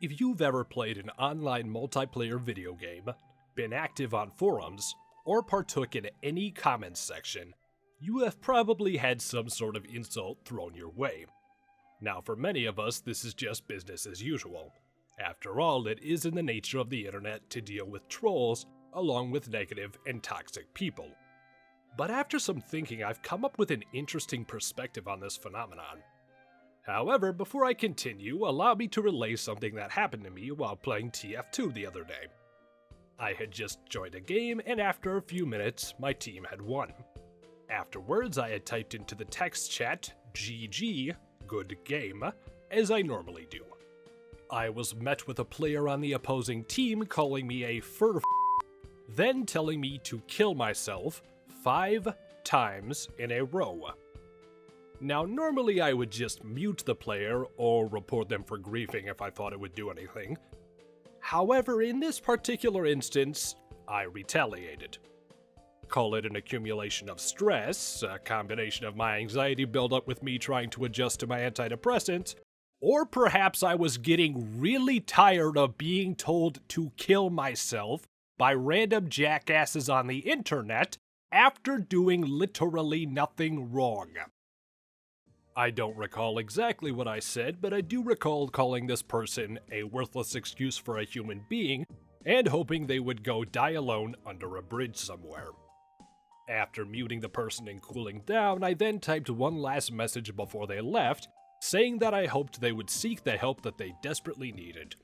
If you've ever played an online multiplayer video game, been active on forums, or partook in any comments section, you have probably had some sort of insult thrown your way. Now, for many of us, this is just business as usual. After all, it is in the nature of the internet to deal with trolls, along with negative and toxic people. But after some thinking, I've come up with an interesting perspective on this phenomenon. However, before I continue, allow me to relay something that happened to me while playing TF2 the other day. I had just joined a game, and after a few minutes, my team had won. Afterwards, I had typed into the text chat, GG, good game, as I normally do. I was met with a player on the opposing team calling me a then telling me to kill myself 5 times in a row. Now, normally I would just mute the player or report them for griefing if I thought it would do anything. However, in this particular instance, I retaliated. Call it an accumulation of stress, a combination of my anxiety buildup with me trying to adjust to my antidepressant, or perhaps I was getting really tired of being told to kill myself by random jackasses on the internet after doing literally nothing wrong. I don't recall exactly what I said, but I do recall calling this person a worthless excuse for a human being and hoping they would go die alone under a bridge somewhere. After muting the person and cooling down, I then typed one last message before they left, saying that I hoped they would seek the help that they desperately needed.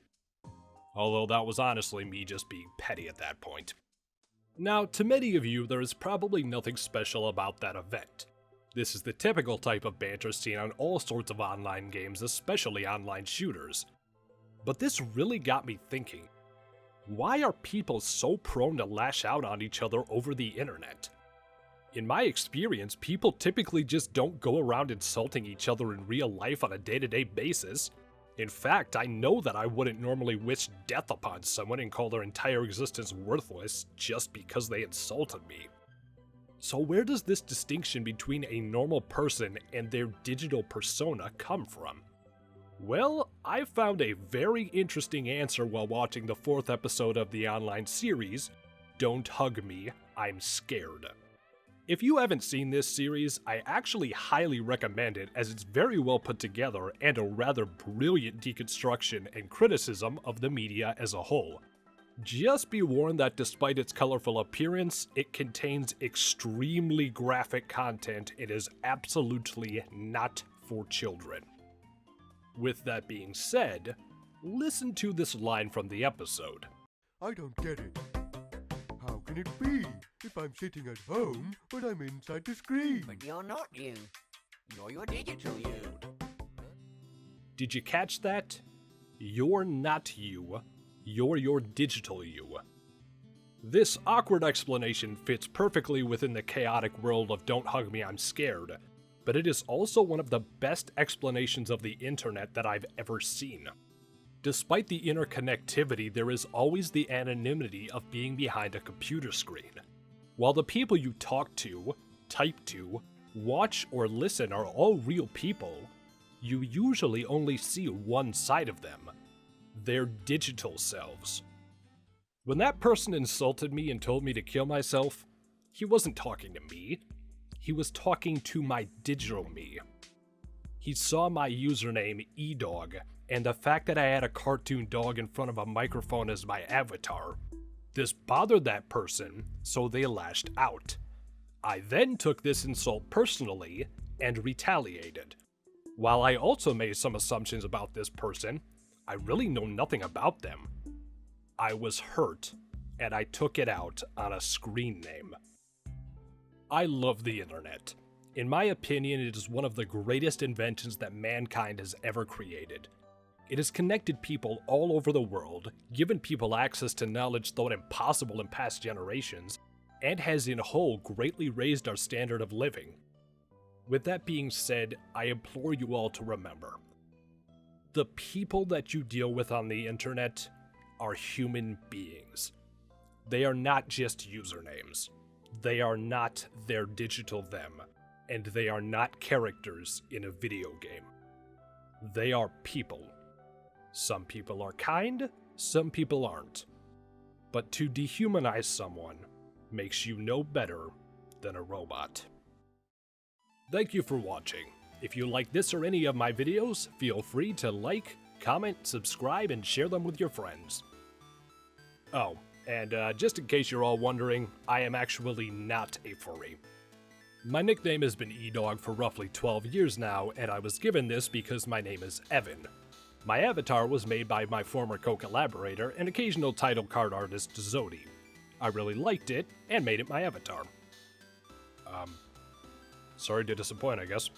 Although that was honestly me just being petty at that point. Now, to many of you, there is probably nothing special about that event. This is the typical type of banter seen on all sorts of online games, especially online shooters. But this really got me thinking. Why are people so prone to lash out on each other over the internet? In my experience, people typically just don't go around insulting each other in real life on a day-to-day basis. In fact, I know that I wouldn't normally wish death upon someone and call their entire existence worthless just because they insulted me. So where does this distinction between a normal person and their digital persona come from? Well, I found a very interesting answer while watching the 4th episode of the online series, Don't Hug Me, I'm Scared. If you haven't seen this series, I actually highly recommend it as it's very well put together and a rather brilliant deconstruction and criticism of the media as a whole. Just be warned that despite its colorful appearance, it contains extremely graphic content and is absolutely not for children. With that being said, listen to this line from the episode. I don't get it. How can it be if I'm sitting at home but I'm inside the screen? But you're not you. You're your digital you. Did you catch that? You're not you. You're your digital you. This awkward explanation fits perfectly within the chaotic world of Don't Hug Me, I'm Scared, but it is also one of the best explanations of the internet that I've ever seen. Despite the interconnectivity, there is always the anonymity of being behind a computer screen. While the people you talk to, type to, watch, or listen are all real people, you usually only see one side of them, their digital selves. When that person insulted me and told me to kill myself, he wasn't talking to me. He was talking to my digital me. He saw my username, eDog, and the fact that I had a cartoon dog in front of a microphone as my avatar. This bothered that person, so they lashed out. I then took this insult personally and retaliated. While I also made some assumptions about this person, I really know nothing about them. I was hurt, and I took it out on a screen name. I love the internet. In my opinion, it is one of the greatest inventions that mankind has ever created. It has connected people all over the world, given people access to knowledge thought impossible in past generations, and has in whole greatly raised our standard of living. With that being said, I implore you all to remember, the people that you deal with on the internet are human beings. They are not just usernames. They are not their digital them, and they are not characters in a video game. They are people. Some people are kind, some people aren't. But to dehumanize someone makes you no better than a robot. Thank you for watching. If you like this or any of my videos, feel free to like, comment, subscribe, and share them with your friends. Oh, and just in case you're all wondering, I am actually not a furry. My nickname has been E-Dog for roughly 12 years now, and I was given this because my name is Evan. My avatar was made by my former co-collaborator and occasional title card artist Zodi. I really liked it, and made it my avatar. Sorry to disappoint, I guess.